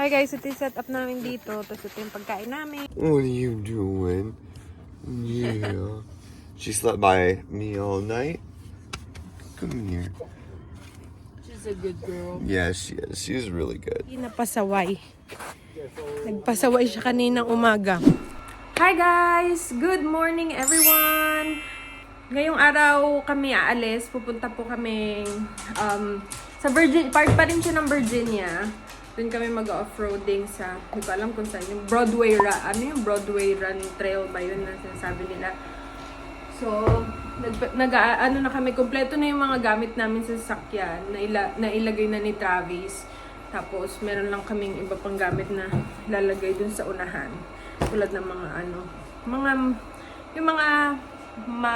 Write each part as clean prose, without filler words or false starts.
Hi guys, ito yung setup namin dito. Tapos ito yung pagkain namin. What are you doing? Yeah. She slept by me all night. Come here. She's a good girl. Yeah, she is. She's really good. Napasaway. Nagpasaway siya kaninang umaga. Hi guys! Good morning everyone! Ngayong araw kami aalis. Pupunta po kami sa part pa rin siya ng Virginia. Doon kami mag-off-roading sa, hindi ko alam kung saan, yung Broadway Run Trail ba yun na sinasabi nila. So, ano na kami, kompleto na yung mga gamit namin sa sasakyan, na ilagay na ni Travis. Tapos, meron lang kaming iba pang gamit na lalagay dun sa unahan. Tulad ng yung mga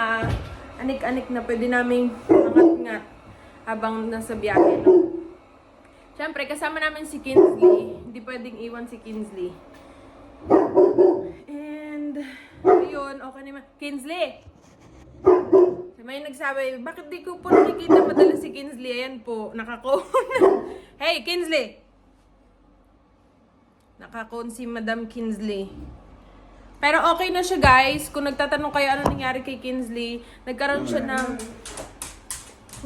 anik-anik na pwede naming mangat-ngat habang nasa biyahe, no? Siyempre, kasama namin si Kinsley. Hindi pwedeng iwan si Kinsley. And, ayun, okay naman. Kinsley! May nagsabi, bakit di ko po nakikita madalas si Kinsley? Ayan po, nakakon. Hey, Kinsley! Nakakon si Madam Kinsley. Pero okay na siya, guys. Kung nagtatanong kayo ano nangyari kay Kinsley, nagkaroon siya ng...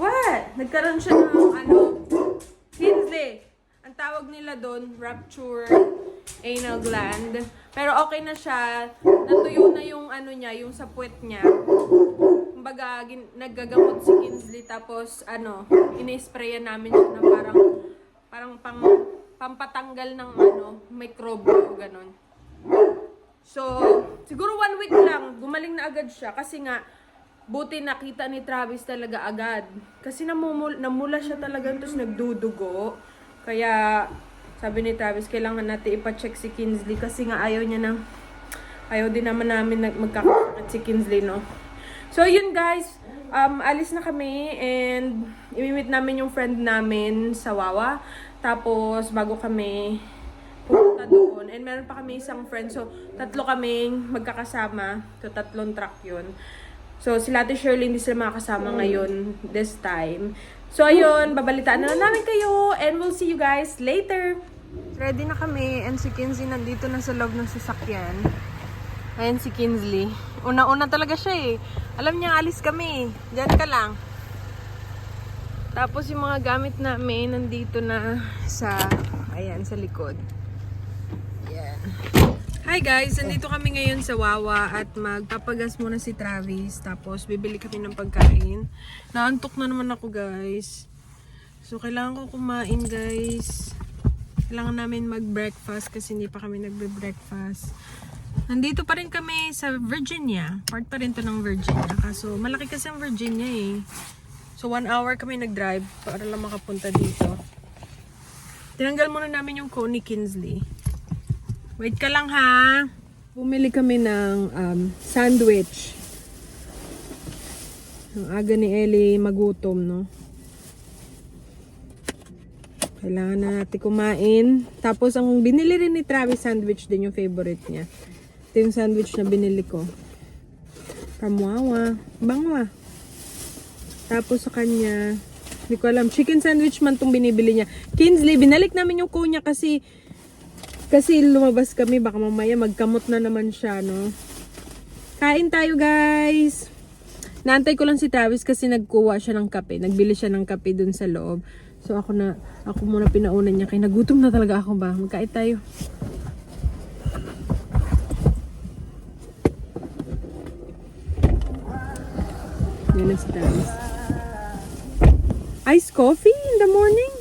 What? Nagkaroon siya ng Kinsley! Ang tawag nila doon, rupture anal gland. Pero okay na siya. Natuyo na yung niya, yung sa puwet niya. Kumbaga, naggagamot si Kinsley. Tapos, ini-sprayan namin siya ng parang pampatanggal ng mikrobyo, ganun. So, siguro 1 week lang, gumaling na agad siya. Kasi nga, buti nakita ni Travis talaga agad. Kasi namula siya talaga, tapos nagdudugo. Kaya, sabi ni Travis, kailangan natin ipa-check si Kinsley. Kasi nga ayaw din naman namin magkakasakit si Kinsley, no? So, yun guys, alis na kami and imimit namin yung friend namin sa Wawa. Tapos, bago kami pumunta doon. And meron pa kami isang friend. So, 3 kaming magkakasama. So, 3 truck yun. So, sila Ate Shirley hindi sila makakasama ngayon this time. So, ayun, babalitaan na namin kayo and we'll see you guys later. Ready na kami and si Kinsley nandito na sa loob ng sasakyan. Ayan si Kinsley. Una-una talaga siya eh. Alam niya, alis kami. Diyan ka lang. Tapos yung mga gamit namin nandito na sa likod. Ayan. Hi guys, nandito kami ngayon sa Wawa at magpapagas muna si Travis. Tapos bibili kami ng pagkain. Naantok na naman ako guys. So kailangan ko kumain guys. Kailangan namin mag-breakfast kasi hindi pa kami nagbe-breakfast. Nandito pa rin kami sa Virginia. Part pa rin to ng Virginia. Kaso malaki kasi ang Virginia eh. So 1 hour kami nag-drive para lang makapunta dito. Tinanggal muna namin yung cone ni Kinsley. Wait ka lang ha. Bumili kami ng sandwich. Ang aga ni Ellie magutom, no? Kailangan na natin kumain. Tapos ang binili rin ni Travis sandwich din yung favorite niya. Ito yung sandwich na binili ko. From Wawa. Bangwa. Tapos sa kanya, hindi ko alam, chicken sandwich man tong binibili niya. Kinsley, binalik namin yung cone niya kasi lumabas kami, baka mamaya magkamot na naman siya, no? Kain tayo, guys! Naantay ko lang si Travis kasi nagkuha siya ng kape. Nagbili siya ng kape dun sa loob. So, ako muna pinaunan niya. Kaya nagutom na talaga ako ba? Magkain tayo. Yan na si Travis. Iced coffee in the morning?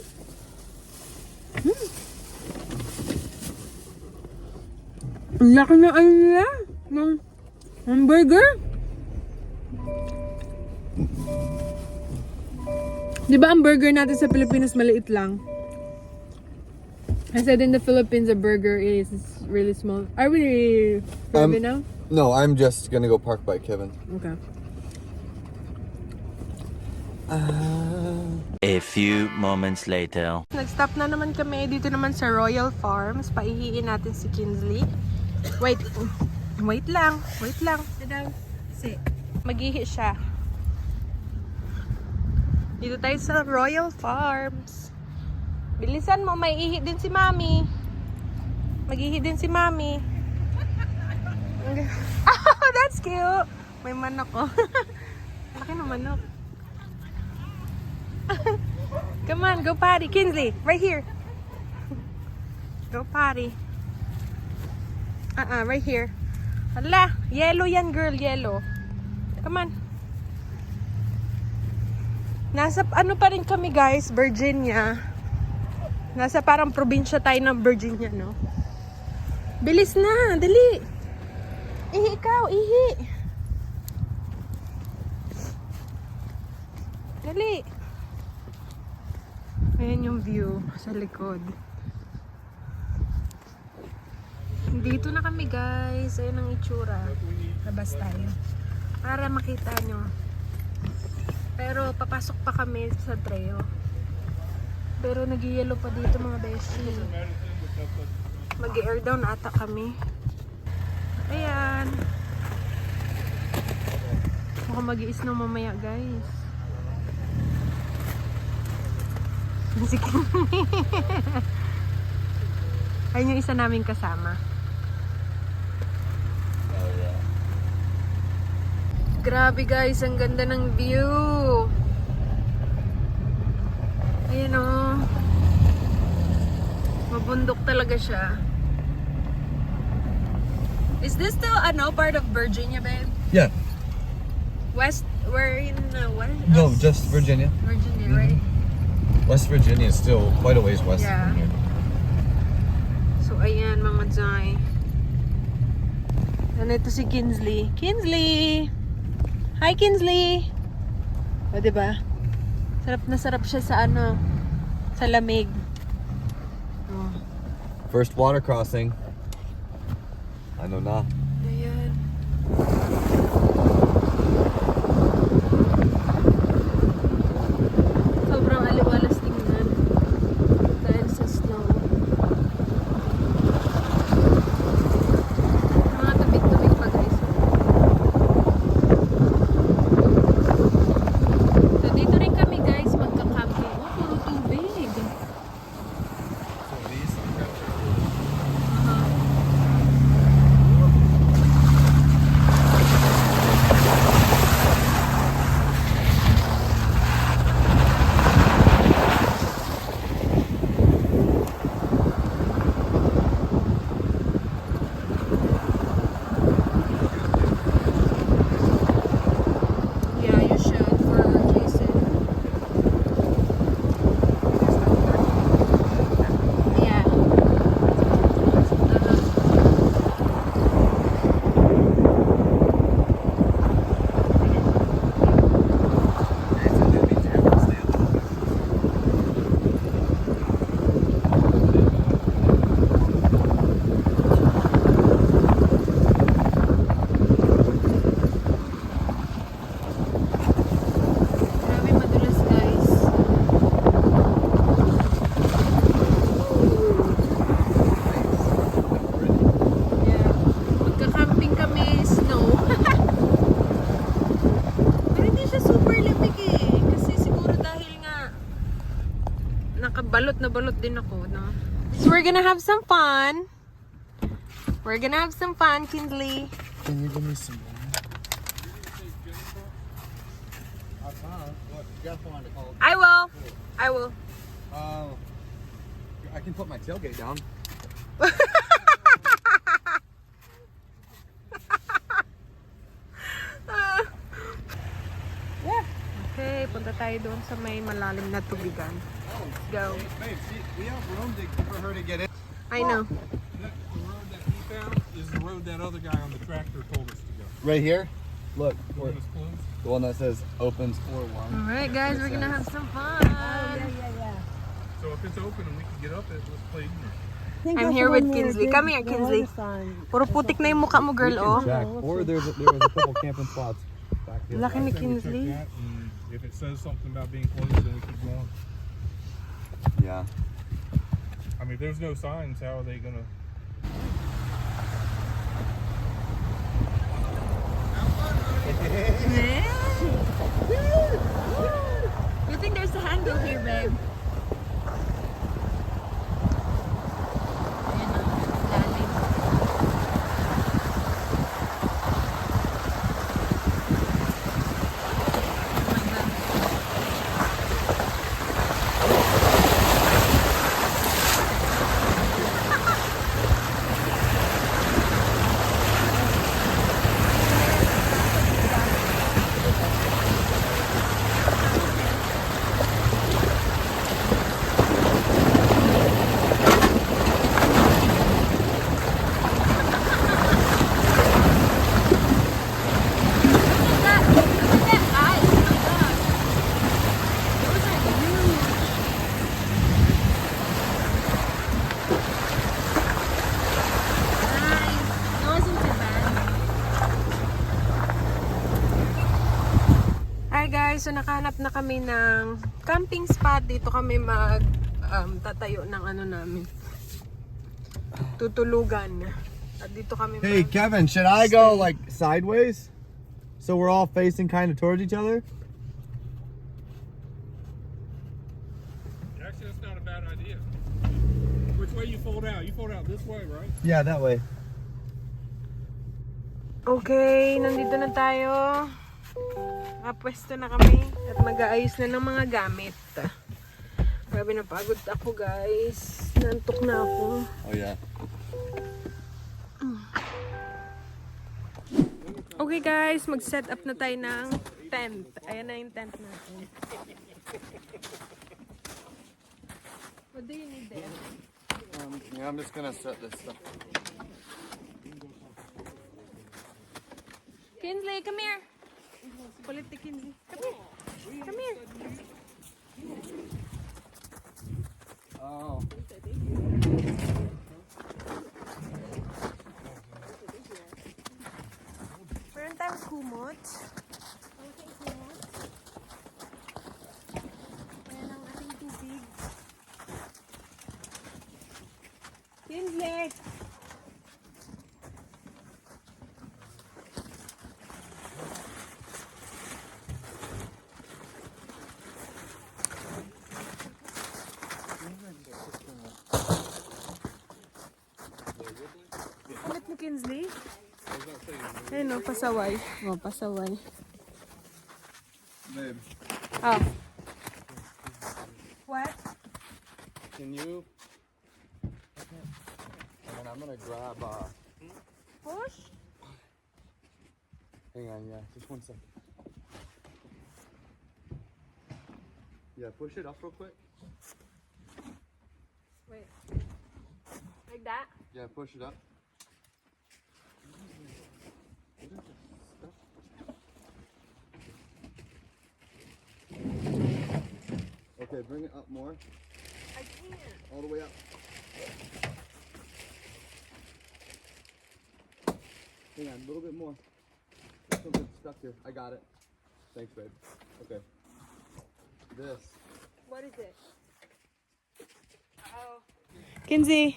Ang laki na nila ng hamburger. Diba ang burger natin sa Pilipinas maliit lang? I said in the Philippines a burger is really small. Are we driving now? No, I'm just gonna go park by Kevin. Okay. A few moments later. Nag-stop na naman kami dito naman sa Royal Farms. Paihiin natin si Kinsley. Wait lang. Mag-ihi siya. Dito tayo sa Royal Farms. Bilisan mo, may ihi din si Mami. Maghihi din si Mami. Oh, that's cute. May manok oh. Laki ng manok. Come on, go potty. Kinsley, right here. Go potty. Right here. Hala, yellow yan girl, yellow. Come on. Nasa ano pa rin kami guys, Virginia. Nasa parang probinsya tayo ng Virginia, no? Bilis na, dali. Ihi ikaw, ihi. Dali. Ayan yung view sa likod. Dito na kami guys. Ayan ang itsura. Labas tayo. Para makita nyo. Pero papasok pa kami sa trail. Pero nag-yellow pa dito mga beshi. Mag-air down ata kami. Ayan. Mukhang mag-i-snow mamaya guys. Ayun yung isa naming kasama. Grabe guys, ang ganda ng view. Ayan o. Mabundok talaga siya. Is this still part of Virginia, babe? Yeah. West, we're in west? No, just Virginia. Virginia, right? West Virginia is still quite a ways west Yeah. from here. So, ayan mga Jai. Nandito si Kinsley. Kinsley! Hi, Kinsley! O, diba? Sarap na sarap siya sa sa lamig. Oh. First water crossing. Ano na. Ayan. Sobrang aliwalas tingnan. Dahil sa snow. Mga tabig-tabig pa guys. So dito rin kami guys magka-camping. Oh, puro tubig. Yeah, you should for Jason. Yeah. Grabe madulas guys. Yeah. Magka-camping kami, snow. Pero hindi siya super lamig eh. Kasi siguro dahil nga nakabalot na balot din ako, no? So we're gonna have some fun. We're gonna have some fun, Kinsley. Can you give me some? I will. I will. I can put my tailgate down. Okay, punta tayo doon sa may malalim na tubigan. Let's go. Babe, see, we have room for her to get in. I know. The road that he found is the road that other guy on the tractor told us to go. Right here. Look, The one that's closed. the one that says opens 4-1. Alright guys, we're gonna have some fun. So if it's open and we can get up it, let's play in there. I'm here with Kinsley. Come here, Kinsley. Puro putik na yung mukha mo, girl, oh. Check. Or there was a couple camping spots back here. Laki ni I say we check Kinsley. that, and if it says something about being closed, then we keep going. Yeah. I mean, if there's no signs, how are they gonna? You think there's a handle here, babe? Ayan na, guys, so nakahanap na kami ng camping spot. Dito kami tatayo ng ano namin. Tutulugan. At dito kami Hey, Kevin, should I go like sideways? So we're all facing kind of towards each other? Actually, that's not a bad idea. Which way you fold out? You fold out this way, right? Yeah, that way. Okay, nandito na tayo. Pwesto na kami at mag-aayos na ng mga gamit. Grabe, napagod ako guys. Nantok na ako. Oh yeah. Okay guys, mag-set up na tayo ng tent. Ayan na yung tent natin. What do you need there? Yeah, I'm just gonna set this stuff. Kinsley, come here. Kulit ni Kinsley. Come here. Come here. Oh. Meron tayong kumot. Ayan ang ating tubig. Kinsley! Kulit ni Kinsley. Ayun o, pasaway. O, pasaway. Babe, Oh. What? can you? And then I'm gonna grab. Push? Hang on, yeah, just 1 second. Yeah, push it up real quick. Wait. Like that? Yeah, push it up. Okay, bring it up more. I can't. All the way up. Hang on, a little bit more. There's something stuck here. I got it. Thanks, babe. Okay. This. What is it? Oh. Kinsey.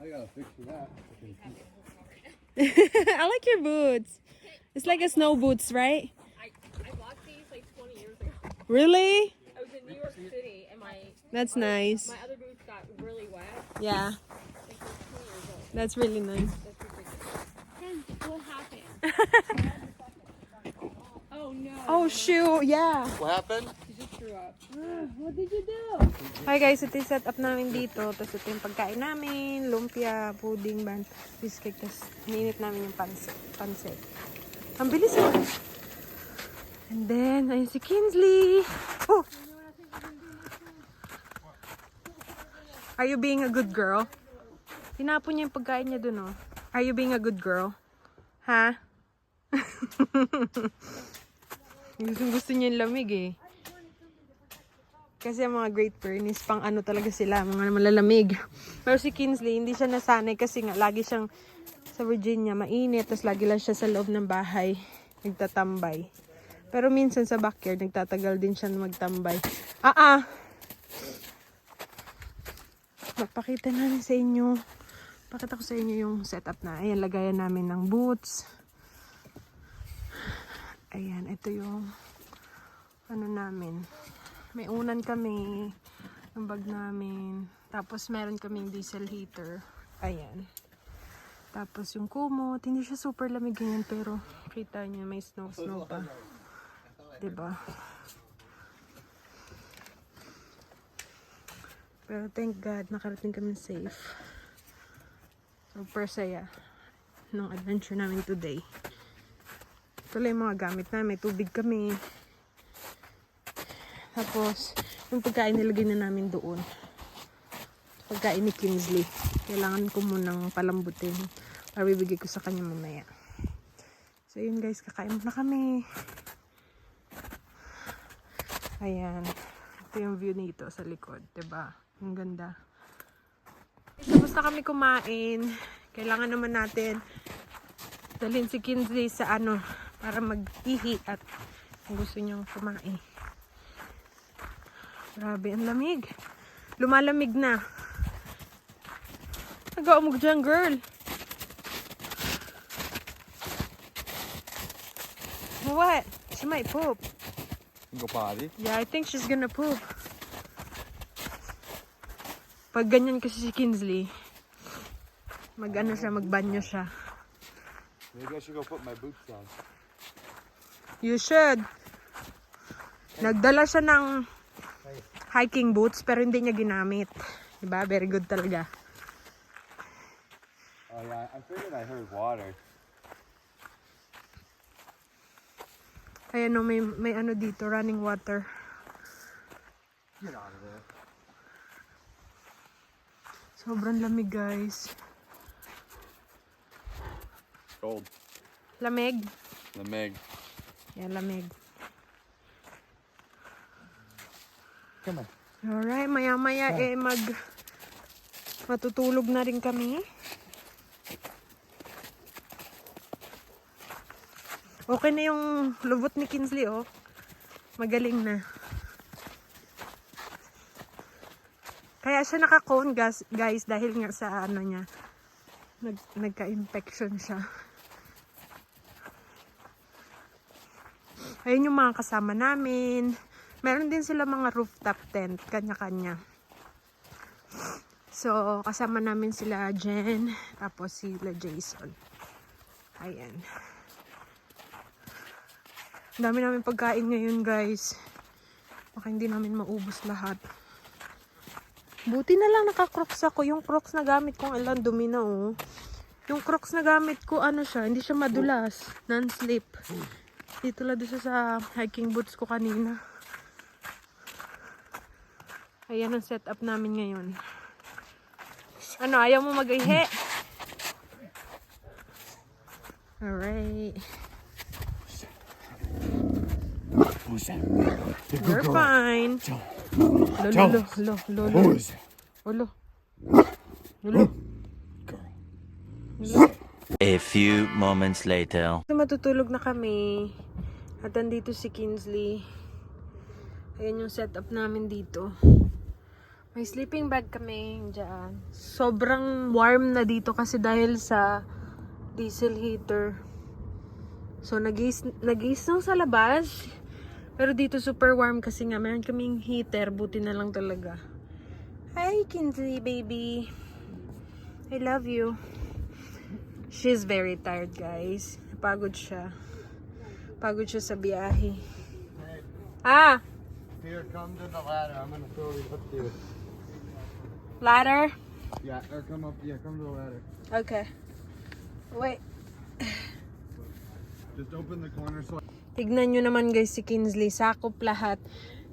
I gotta fix that. I like your boots. It's like a snow boots, right? I bought these like 20 years ago. Really? I was in New York City and my That's nice. other boots got really wet. Yeah, Like they're 20 years old. that's really nice. That's ridiculous. What happened? Oh no. Oh shoot, yeah. What happened? You just threw up. What did you do? Hi guys, ito yung setup namin dito. Tapos ito yung pagkain namin. Lumpia, pudding, biscuit. Tapos minit namin yung pansit. Ang bilis mo. And then, ayun si Kinsley. Oh! Are you being a good girl? Tinapon niya yung pagkain niya dun, oh. Are you being a good girl? Ha? Gusto niya yung lamig, eh. Kasi ang mga Great Pyrenees, pang ano talaga sila, mga malalamig. Pero si Kinsley, hindi siya nasanay kasi nga, lagi siyang sa Virginia, mainit, tapos lagi lang siya sa loob ng bahay, nagtatambay. Pero minsan sa backyard, nagtatagal din siya magtambay. Magpakita namin sa inyo. Pakita ko sa inyo yung setup na. Ayan, lagayan namin ng boots. Ayan, ito yung ano namin. May unan kami, yung bag namin. Tapos meron kaming diesel heater. Ayan. Tapos yung kumot, hindi siya super lamig ganyan, pero kita niya may snow pa. Diba? Pero thank God, nakarating kami safe. Super saya ng adventure namin today. Ito lang yung mga gamit namin. May tubig kami. Tapos, yung pagkain nilagay na namin doon. Pagkain ni Kinsley. Kailangan ko munang palambutin para bibigay ko sa kanya mamaya. So, yun guys. Kakain na kami. Ayan. Ito yung view nito sa likod. Diba? Ang ganda. Tapos na kami kumain. Kailangan naman natin dalhin si Kinsley sa para mag-ihi at Gusto niyang kumain. Grabe, ang lamig. Lumalamig na. Nag-aumog dyan, girl. What? She might poop. Go potty. Yeah, I think she's gonna poop. Pag ganyan kasi si Kinsley, mag-ano siya, magbanyo siya. Maybe I should go put my boots on. You should. Nagdala siya ng hiking boots pero hindi niya ginamit. Diba? Very good talaga. Oh yeah, I figured I heard water. Ayan o, may ano dito, running water. Get out of there. Sobrang lamig, guys. Cold. Lamig? Lamig. Yeah, lamig. Come on. Alright, maya-maya matutulog na rin kami. Okay na yung lubot ni Kinsley, oh. Magaling na. Kaya siya naka-cone, guys, dahil nga sa ano niya. Nagka-infection siya. Ayun yung mga kasama namin. Meron din sila mga rooftop tent, kanya-kanya. So, kasama namin sila Jen, tapos sila Jason. Ayan. Ang dami namin pagkain ngayon, guys. Baka hindi namin maubos lahat. Buti na lang naka-crocs ako. Yung crocs na gamit kong ilan, dumi na, oh. Yung crocs na gamit ko, ano siya, hindi siya madulas. Non-slip. Dito lang doon sa hiking boots ko kanina. Ayan ang setup namin ngayon. Ano, ayaw mo mag-ihi? Alright. You're fine. Lolo, lolo, lolo. Lolo. Lolo. A few moments later. So, matutulog na kami. At andito si Kinsley. Ayan yung setup namin dito. May sleeping bag kami dyan. Sobrang warm na dito kasi dahil sa diesel heater. So, nag-iisang sa labas. Pero dito super warm kasi nga meron kaming heater. Buti na lang talaga. Hi, Kinsley, baby. I love you. She's very tired, guys. Pagod siya. Pagod siya sa biyahe. Ah! Here, come to the ladder. I'm gonna throw it up to you. Ladder? Yeah, or come up. Yeah, come to the ladder. Okay. Wait. Just open the corner so. Tignan nyo naman, guys, si Kinsley. Sakop lahat.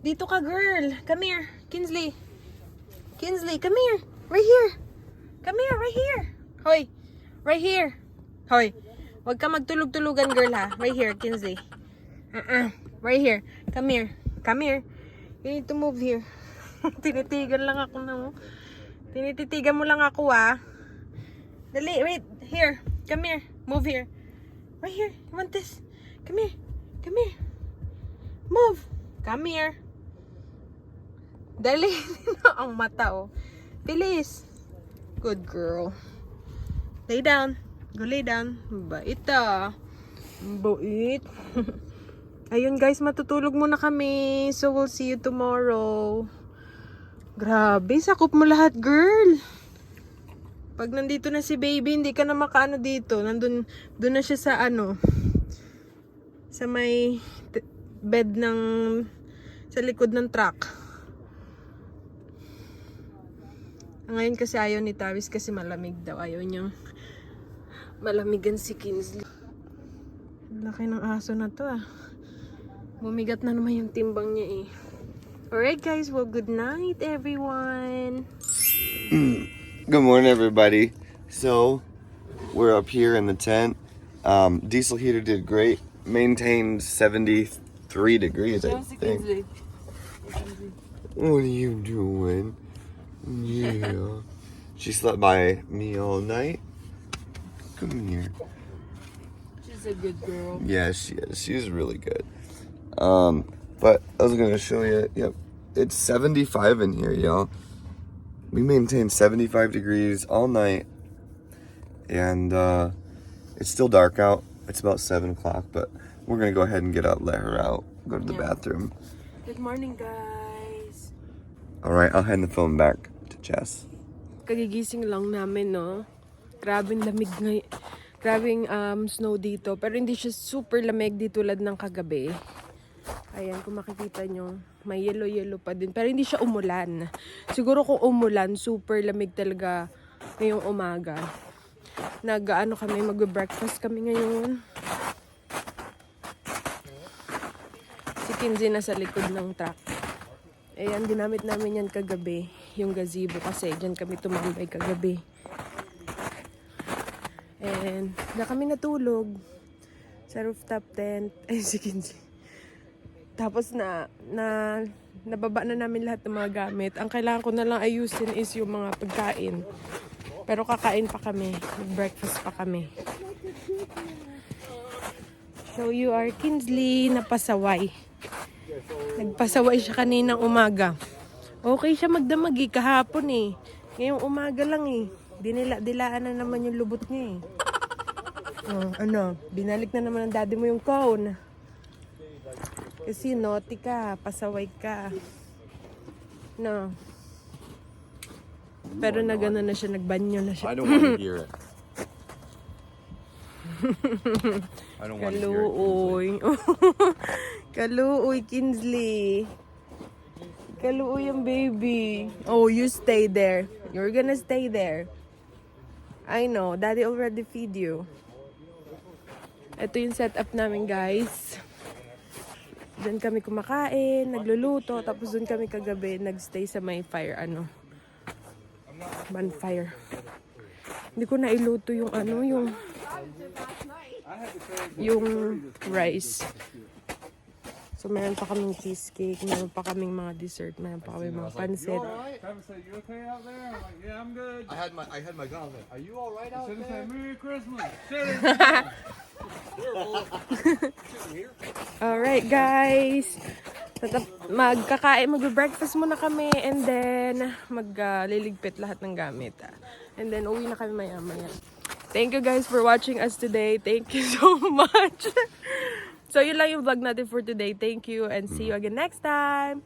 Dito ka, girl. Come here. Kinsley. Kinsley, come here. Right here. Come here, right here. Hoy. Right here. Hoy. Huwag ka magtulog-tulugan, girl, ha. Right here, Kinsley. Right here. Come here. Come here. You need to move here. Tinitigan lang ako na mo. Tinititigan mo lang ako, ah. Dali, wait. Here. Come here. Move here. Right here. You want this? Come here. Come here. Move. Come here. Dali na ang mata, oh. Bilis. Good girl. Lay down. Go lay down. Bait, ah. Bait. Ayun, guys. Matutulog muna kami. So, we'll see you tomorrow. Grabe. Sakop mo lahat, girl. Pag nandito na si baby, hindi ka na makaano dito. Doon na siya sa ano. Sa may bed ng sa likod ng truck. Ngayon kasi ayaw ni Tavis kasi malamig daw. Ayaw niyang malamigan si Kinsley. Laki ng aso na to, ah. Bumigat na naman yung timbang niya, eh. Alright, guys. Well, good night, everyone. Good morning, everybody. So, we're up here in the tent. Diesel heater did great. Maintained 73 degrees, I think. What are you doing? Yeah. She slept by me all night. Come here. She's a good girl. Yes, yes, she's really good. But I was gonna show you. Yep, it's 75 in here, y'all. We maintain 75 degrees all night, and it's still dark out. It's about 7 o'clock, but we're gonna go ahead and get up, let her out, go to the bathroom. Good morning, guys. All right, I'll hand the phone back to Jess. Kagigising lang namin, no? Grabing lamig ngayon. Grabing snow dito. Pero hindi siya super lamig di tulad ng kagabi. Ayan, kung makikita nyo, may yellow pa din. Pero hindi siya umulan. Siguro kung umulan, super lamig talaga ngayong umaga. Mag-breakfast kami ngayon. Si Kinsey nasa likod ng truck. Ayan, ginamit namin yan kagabi. Yung gazebo kasi dyan kami tumambay kagabi. And na kami natulog sa rooftop tent. Ay, si Kinsey. Tapos nababa na namin lahat ng mga gamit. Ang kailangan ko na lang ayusin is yung mga pagkain. Pero kakain pa kami. Mag-breakfast pa kami. So you are Kinsley napasaway. Nagpasaway siya kaninang umaga. Okay siya magdamag kahapon eh. Ngayong umaga lang eh. Dilaan na naman yung lubot niya eh. Binalik na naman ng daddy mo yung cone. Kasi naughty ka, pasaway ka. No. Pero nagano na siya, nagbanyo na siya. I don't want to hear it. I don't want to hear it. Kaluoy. Kaluoy, Kinsley. Kaluoy yung baby. Oh, you stay there. You're gonna stay there. I know, daddy already feed you. Ito yung setup namin, guys. Doon kami kumakain, nagluluto, tapos doon kami kagabi nagstay sa may fire, bonfire. Hindi ko na iluto yung yung rice. So meron pa kaming cheesecake, meron pa kaming mga dessert, meron pa kaming mga pansit. Travis said, "You okay out there?" I'm like, "Yeah, I'm good." I had my gun. Are you all right out Should have said, there? "Merry Christmas." Alright, guys. Mag-breakfast muna kami and then liligpit lahat ng gamit. And then uwi na kami maya-maya. Thank you guys for watching us today. Thank you so much. So yun lang yung vlog natin for today. Thank you and see you again next time.